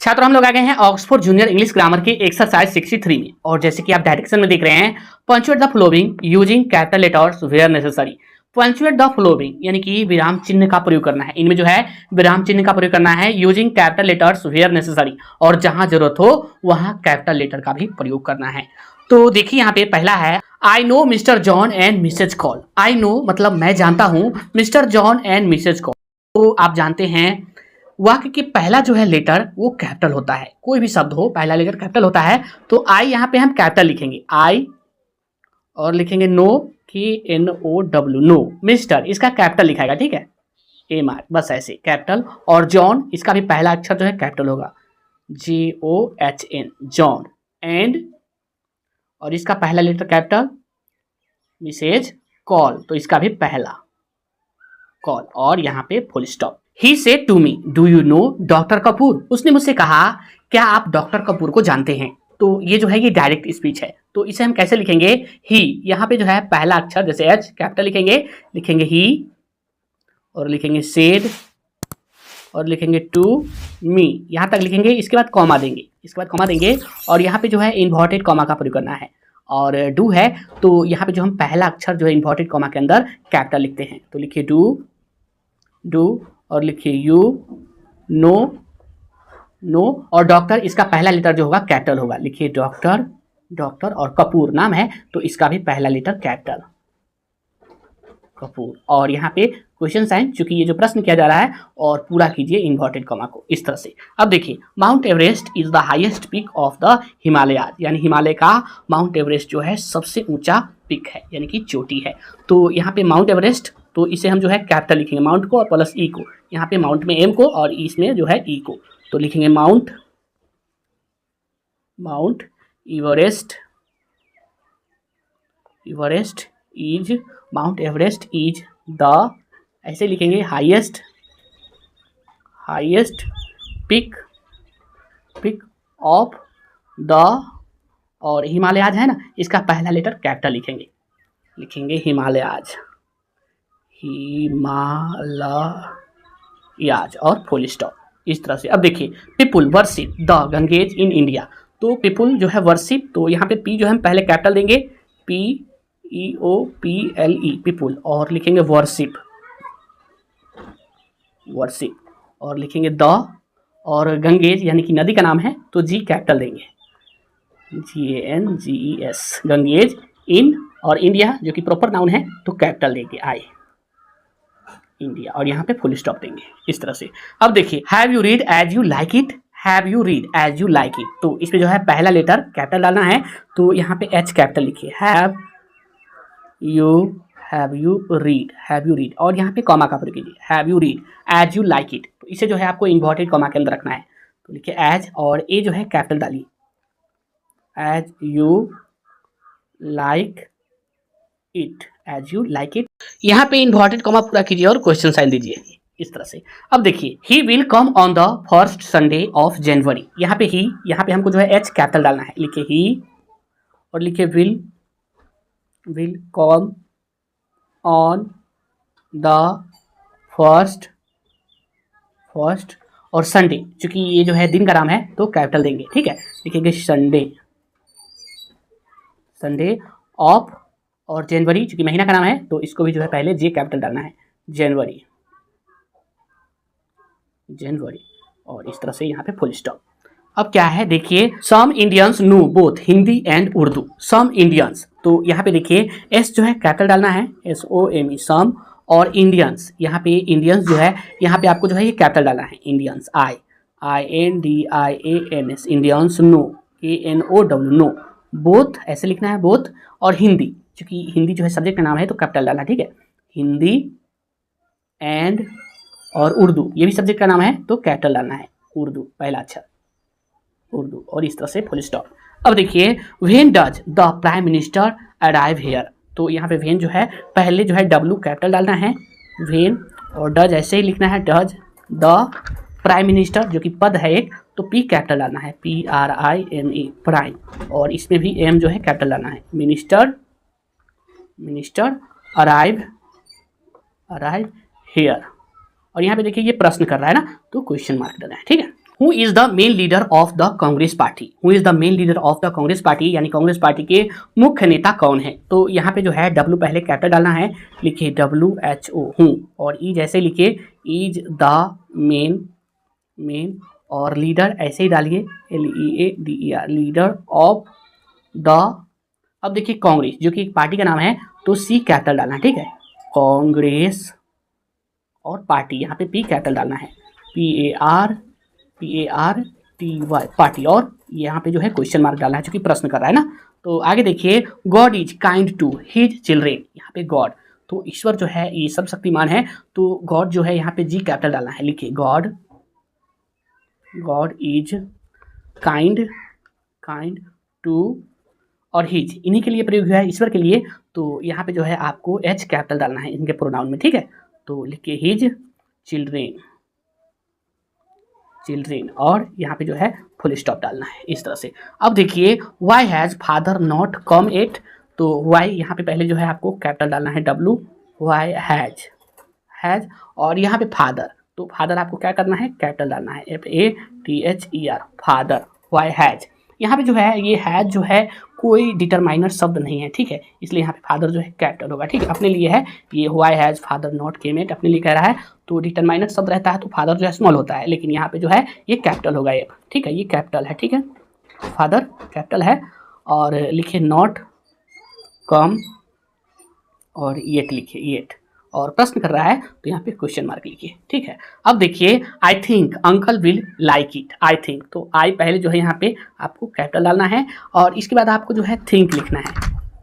छात्रों हम लोग आ गए हैं ऑक्सफोर्ड जूनियर इंग्लिश ग्रामर के एक्सरसाइज 63 में। और जैसे कि आप डायरेक्शन में देख रहे हैं, punctuate the following using capital letters where necessary. Punctuate the following यानी कि विराम चिन्ह का प्रयोग करना है। इनमें जो है विराम चिन्ह का प्रयोग करना है using capital letters where necessary, और जहां जरूरत हो वहां कैपिटल लेटर का भी प्रयोग करना है। तो देखिए यहाँ पे पहला है I know mister John and missus Call. I know मतलब मैं जानता हूं mister John and missus Call. तो आप जानते हैं वाक्य के पहला जो है लेटर वो कैपिटल होता है। कोई भी शब्द हो पहला लेटर कैपिटल होता है। तो आई यहाँ पे हम कैपिटल लिखेंगे आई, और लिखेंगे नो KNOW नो। मिस्टर इसका कैपिटल लिखाएगा, ठीक है, MR, बस ऐसे कैपिटल। और जॉन इसका भी पहला अक्षर जो है कैपिटल होगा JOHN जॉन। एंड और इसका पहला लेटर कैपिटल मिसेज कॉल, तो इसका भी पहला कॉल, और यहाँ पे full stop. He said to me do you know doctor Kapoor. उसने मुझसे कहा क्या आप डॉक्टर कपूर को जानते हैं। तो ये जो है ये डायरेक्ट स्पीच है। तो इसे हम कैसे लिखेंगे, ही, यहाँ पे जो है पहला अक्षर जैसे एच कैपिटल लिखेंगे ही, और लिखेंगे सेड, और लिखेंगे टू मी, यहाँ तक लिखेंगे। इसके बाद कॉमा देंगे, और यहाँ पे जो है इन्वर्टेड कॉमा का प्रयोग करना है। और डू है तो यहाँ पे जो हम पहला अक्षर जो है इन्वर्टेड कॉमा के अंदर कैपिटल लिखते हैं। तो लिखिए डू, और लिखिए यू, नो, और डॉक्टर इसका पहला लेटर जो होगा कैपिटल होगा। लिखिए डॉक्टर, और कपूर नाम है तो इसका भी पहला लेटर कैपिटल कपूर। और यहाँ पे क्वेश्चन साइन, चूंकि ये जो प्रश्न किया जा रहा है, और पूरा कीजिए इन्वर्टेड कॉमा को इस तरह से। अब देखिए mount Everest is the highest peak of the Himalayas, यानी हिमालय का माउंट एवरेस्ट जो है सबसे ऊंचा पीक है, यानी कि चोटी है। तो यहाँ पे माउंट एवरेस्ट, तो इसे हम जो है कैपिटल लिखेंगे, माउंट को और प्लस ई को। यहाँ पे माउंट में एम को और इसमें जो है ई को, तो लिखेंगे माउंट एवरेस्ट इज द, ऐसे लिखेंगे हाईएस्ट पिक ऑफ द, और हिमालयाज है ना, इसका पहला लेटर कैपिटल लिखेंगे हिमालयाज, और फुल स्टॉप इस तरह से। अब देखिए people worship the Ganges in India. तो पीपुल जो है वर्शिप, तो यहाँ पे पी जो है हम पहले कैपिटल देंगे, PEOPLE पीपुल, और लिखेंगे वर्शिप, और लिखेंगे द, और गंगेज यानी कि नदी का नाम है तो जी कैपिटल देंगे, GANGES गंगेज। इन और इंडिया जो कि प्रॉपर नाउन है तो कैपिटल देंगे आई, इंडिया, और यहाँ पे फुल स्टॉप देंगे इस तरह से। अब देखिए have you read as you like it, तो इसमें जो है पहला लेटर कैपिटल डालना है। तो यहाँ पे एच कैपिटल लिखिए, हैव यू रीड, और यहाँ पे कॉमा का प्रयोग कीजिए, have you read as you like it. तो इसे जो है आपको इन्वर्टेड कॉमा के अंदर रखना है। तो लिखिए एज, और ए जो है कैपिटल डालिए, एज यू लाइक इट, यहाँ पे इन्वर्टेड कॉमा पूरा कीजिए और क्वेश्चन साइन दीजिए इस तरह से। अब देखिए he will come on the first Sunday of January. यहाँ पे हमको जो है एच कैपिटल डालना है। लिखिए ही, और लिखिए will come on the first, और संडे, चूंकि ये जो है दिन का नाम है तो कैपिटल देंगे, ठीक है। लिखेंगे संडे ऑफ, और जनवरी चूंकि महीना का नाम है तो इसको भी जो है पहले जे कैपिटल डालना है, जनवरी, और इस तरह से यहाँ पे फुल स्टॉप। अब क्या है देखिए, some Indians know both Hindi and Urdu. Some Indians, तो यहाँ पे देखिए एस जो है कैपिटल डालना है, SOME सम, और इंडियंस, यहाँ पे इंडियंस जो है यहाँ पे आपको जो है ये कैपिटल डालना है, Indians INDIANS Indians, know KNOW know, both ऐसे लिखना है बोथ, और हिंदी क्योंकि हिंदी जो है सब्जेक्ट का नाम है तो कैपिटल डालना, ठीक है, हिंदी एंड, और उर्दू ये भी सब्जेक्ट का नाम है तो कैपिटल डालना है, उर्दू पहला अक्षर उर्दू, और इस तरह से फुल स्टॉप। अब देखिए when does the prime minister arrive here. तो यहाँ पे व्हेन जो है पहले जो है डब्ल्यू कैपिटल डालना है, व्हेन, और डज ऐसे ही लिखना है, डज द प्राइम मिनिस्टर जो कि पद है एक, तो पी कैपिटल डालना है, PRIME प्राइम, और इसमें भी एम जो है कैपिटल डालना है, मिनिस्टर अराइव हियर। और यहाँ पे देखिए ये प्रश्न कर रहा है ना तो क्वेश्चन मार्क देना है, ठीक है। Who is the main leader of the Congress party, who is the main leader of the Congress party, यानी कांग्रेस पार्टी के मुख्य नेता कौन है। तो यहाँ पे जो है W पहले कैपिटल डालना है, लिखिए WHO हूँ, और ई जैसे लिखिए इज द मेन और लीडर ऐसे ही डालिए LEADER लीडर ऑफ द, अब देखिए कांग्रेस जो कि एक पार्टी का नाम है तो C कैपिटल डालना है, ठीक है, कांग्रेस और पार्टी यहाँ पे P कैपिटल डालना है, PARTY पार्टी, और यहाँ पे जो है क्वेश्चन मार्क डालना है जो कि प्रश्न कर रहा है ना। तो आगे देखिए God is kind to his children, यहाँ पे गॉड तो ईश्वर जो है ये सब शक्तिमान है, तो गॉड जो है यहाँ पे G कैपिटल डालना है, लिखिए गॉड इज काइंड टू, और हिज इन्हीं के लिए प्रयोग हुआ है, ईश्वर के लिए, तो यहाँ पे जो है आपको H कैपिटल डालना है इनके प्रोनाउन में, ठीक है। तो लिखिए हिज चिल्ड्रेन और यहाँ पे जो है फुल स्टॉप डालना है इस तरह से। अब देखिए why has father not come at, तो वाई यहाँ पे पहले जो है आपको कैपिटल डालना है W, वाई हैज और यहाँ पे फादर, तो फादर आपको क्या करना है, कैपिटल डालना है FATHER फादर, वाई हैज। यहाँ पे जो है ये हैज जो है कोई डिटरमाइनर शब्द नहीं है, ठीक है, इसलिए यहाँ पे फादर जो है कैपिटल होगा, ठीक है, अपने लिए है ये, why has father not came at अपने लिए कह रहा है, तो डिटरमाइनर शब्द रहता है तो फादर जो है स्मॉल होता है, लेकिन यहाँ पे जो है ये कैपिटल होगा ये, ठीक है, ये कैपिटल है, ठीक है, फादर कैपिटल है, और लिखिए नॉट कम और येट लिखिए येट, और प्रश्न कर रहा है तो यहाँ पे क्वेश्चन मार्क लिखिए, ठीक है। अब देखिए I think uncle will like it, I think, तो आई पहले जो है यहाँ पे आपको कैपिटल डालना है, और इसके बाद आपको जो है थिंक लिखना है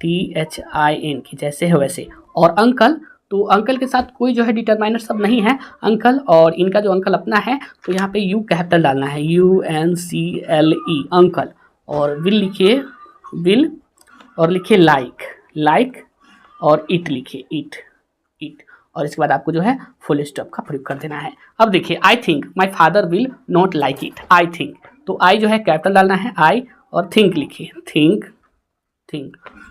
THIN की जैसे है वैसे, और अंकल, तो अंकल के साथ कोई जो है डिटरमाइनर शब्द नहीं है अंकल, और इनका जो अंकल अपना है तो यहाँ पे U कैपिटल डालना है UNCLE अंकल, और विल लिखिए विल, और लिखिए लाइक और इट लिखिए इट, और इसके बाद आपको जो है फुल स्टॉप का प्रयोग कर देना है। अब देखिए I think my father will not like it, I think, तो आई जो है कैपिटल डालना है आई, और थिंक लिखिए थिंक,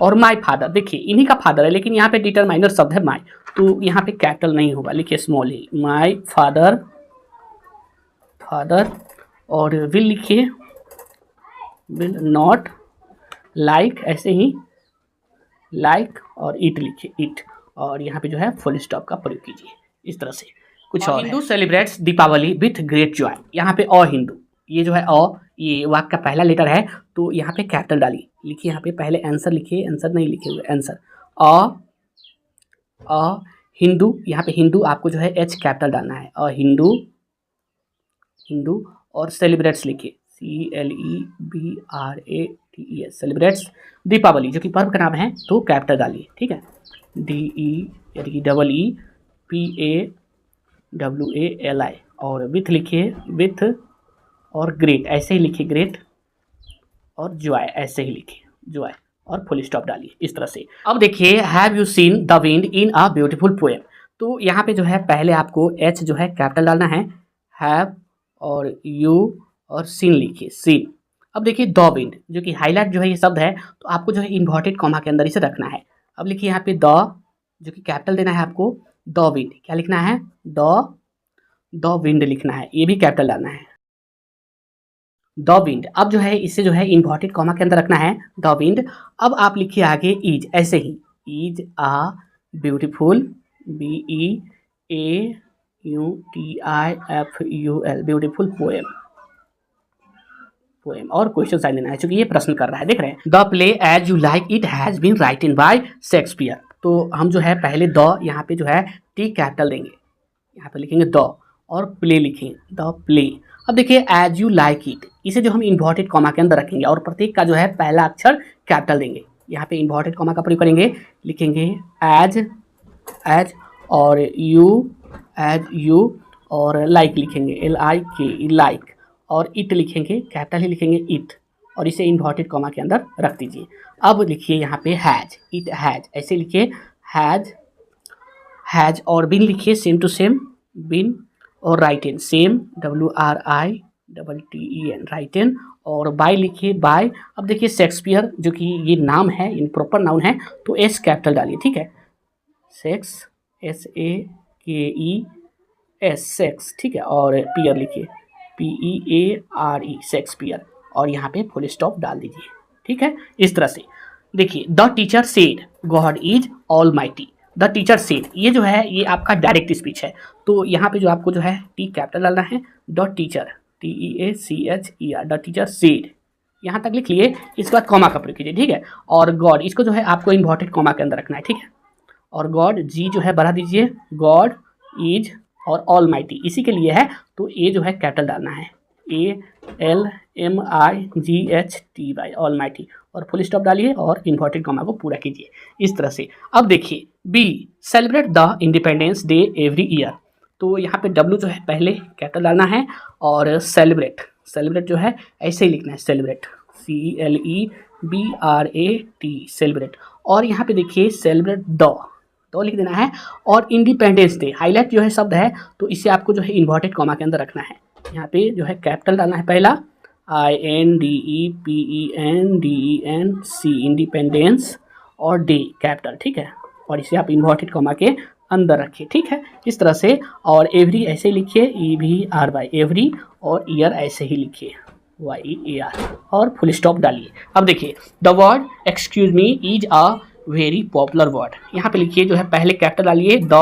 और माई फादर, देखिए इन्हीं का फादर है लेकिन यहाँ पे डिटरमाइनर शब्द है माई, तो यहाँ पे कैपिटल नहीं होगा, लिखिए स्मॉल ही, माई फादर, और विल लिखिए विल नॉट लाइक ऐसे ही लाइक, और इट लिखिए इट, और यहाँ पे जो है फुल स्टॉप का प्रयोग कीजिए इस तरह से। कुछ और Hindu celebrates Deepawali with great joy, यहाँ पे हिंदू, ये जो है ये वाक्य का पहला लेटर है तो यहाँ पे कैपिटल डालिए, लिखिए यहाँ पे पहले आंसर लिखिए, आंसर नहीं लिखे हुए आंसर, हिंदू, यहाँ पे हिंदू आपको जो है H कैपिटल डालना है, और हिंदू, और सेलिब्रेट्स लिखिए CELEBRATES सेलिब्रेट्स दीपावली जो कि पर्व का नाम है तो कैपिटल डालिए, ठीक है, DE यानी कि PAWALI, और विथ लिखिए विथ, और ग्रेट ऐसे ही लिखिए ग्रेट, और जॉय ऐसे ही लिखिए जॉय, और फुल स्टॉप डालिए इस तरह से। अब देखिए have you seen the wind in a beautiful poem, तो यहाँ पे जो है पहले आपको H जो है कैपिटल डालना है, हैव और यू और सीन लिखिए सीन। अब देखिए द विंड जो कि हाईलाइट जो है ये शब्द है तो आपको जो है इन्वर्टेड कॉमा के अंदर इसे रखना है। अब लिखिए यहाँ पे द जो कि कैपिटल देना है आपको, द विंड क्या लिखना है, द विंड लिखना है, ये भी कैपिटल डालना है द विंड। अब जो है इसे जो है इन्वर्टेड कॉमा के अंदर रखना है द विंड। अब आप लिखिए आगे इज ऐसे ही, is a beautiful BEAUTIFUL beautiful poem, और क्वेश्चन साइन देना है क्योंकि ये प्रश्न कर रहा है, देख रहे हैं। The play as you like it has been written by Shakespeare, तो हम जो है पहले द यहाँ पे जो है T कैपिटल देंगे, यहाँ पे लिखेंगे द और प्ले लिखेंगे द प्ले। अब देखिए एज यू लाइक इट, इसे जो हम इन्वर्टेड कॉमा के अंदर रखेंगे और प्रत्येक का जो है पहला अक्षर कैपिटल देंगे, यहाँ पे इन्वर्टेड कॉमा का प्रयोग करेंगे, लिखेंगे एज और यू और लाइक लिखेंगे LIK लाइक, और इट लिखेंगे कैपिटल ही लिखेंगे इट, और इसे इन्वर्टेड कॉमा के अंदर रख दीजिए। अब लिखिए यहाँ पे हैज, इट हैज ऐसे लिखिए हैज और बिन लिखिए सेम टू सेम बिन, और राइटन सेम WRITTEN राइटन, और बाय लिखिए बाय। अब देखिए शेक्सपियर जो कि ये नाम है इन प्रॉपर नाउन है तो S कैपिटल डालिए, ठीक है, SAKES सेक्स, ठीक है, और पियर लिखिए PEARE शेक्सपियर, और यहाँ पे फुल स्टॉप डाल दीजिए। ठीक है, इस तरह से देखिए the teacher said God is all mighty. The teacher said, ये जो है ये आपका डायरेक्ट स्पीच है, तो यहाँ पे जो आपको जो है टी कैपिटल डालना है, the teacher TEACHER, the teacher said, यहाँ तक लिख लिए। इसके बाद कॉमा का प्रयोग कीजिए। ठीक है, और गॉड, इसको जो है आपको इन्वर्टेड कॉमा के अंदर रखना है। ठीक है, और गॉड जी जो है बढ़ा दीजिए, गॉड इज और ऑल माइटी इसी के लिए है, तो ये जो है कैपिटल डालना है, ALMIGHTY ऑल माइटी, और फुल स्टॉप डालिए और इन्वर्टेड कॉमा को पूरा कीजिए इस तरह से। अब देखिए we, celebrate the independence day every year, तो यहाँ पे W जो है पहले कैपिटल डालना है, और सेलिब्रेट, सेलिब्रेट जो है ऐसे ही लिखना है, सेलिब्रेट CELEBRAT सेलिब्रेट, और यहाँ पे देखिए सेलिब्रेट द लिख देना है, और इंडिपेंडेंस डे हाईलाइट जो है शब्द है, तो इसे आपको जो है इन्वर्टेड कॉमा के अंदर रखना है। यहाँ पे जो है कैपिटल डालना है पहला, INDEPENDENC इंडिपेंडेंस, और डे कैपिटल। ठीक है, और इसे आप इन्वर्टेड कॉमा के अंदर रखिए। ठीक है, इस तरह से, और एवरी ऐसे ही लिखिए, EVRY एवरी, और ईयर ऐसे ही लिखिए, YEAR, और फुल स्टॉप डालिए। अब देखिए the word excuse me is a very popular word, यहाँ पे लिखिए जो है पहले कैपिटल डालिए द,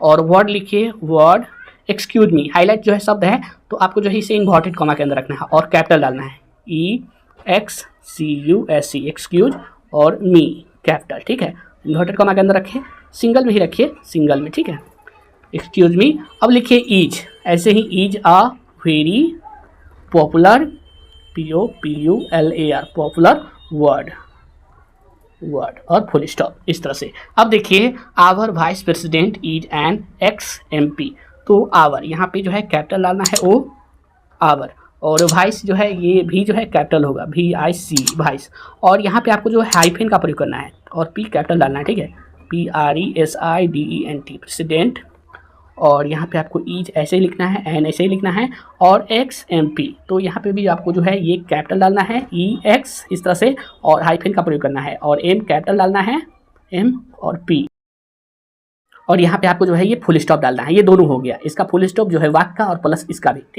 और वर्ड लिखिए वर्ड एक्सक्यूज मी, हाईलाइट जो है शब्द है, तो आपको जो है इसे इन्वर्टेड कॉमा के अंदर रखना है, और कैपिटल डालना है EXCUSE एक्सक्यूज, और मी कैपिटल। ठीक है, इन्वर्टेड कॉमा के अंदर रखिए, सिंगल में ही रखिए, सिंगल में। ठीक है, एक्सक्यूज मी। अब लिखिए इज, ऐसे ही is a very popular POPULAR popular word, और फुल स्टॉप इस तरह से। अब देखिए our vice president is an ex-MP, तो आवर यहाँ पे जो है कैपिटल डालना है O आवर, और वाइस जो है ये भी जो है कैपिटल होगा VIC वाइस, और यहाँ पे आपको जो है हाइफेन का प्रयोग करना है, और P कैपिटल डालना है। ठीक है, PRESIDENT प्रेसिडेंट, और यहाँ पे आपको ईज ऐसे ही लिखना है, एन ऐसे ही लिखना है, और ex-MP, तो यहाँ पे भी आपको जो है ये कैपिटल डालना है EX इस तरह से, और हाइफेन का प्रयोग करना है, और M कैपिटल डालना है, M और P, और यहाँ पे आपको जो है ये फुल स्टॉप डालना है। ये दोनों हो गया, इसका फुल स्टॉप जो है वाक्य का और प्लस इसका भी।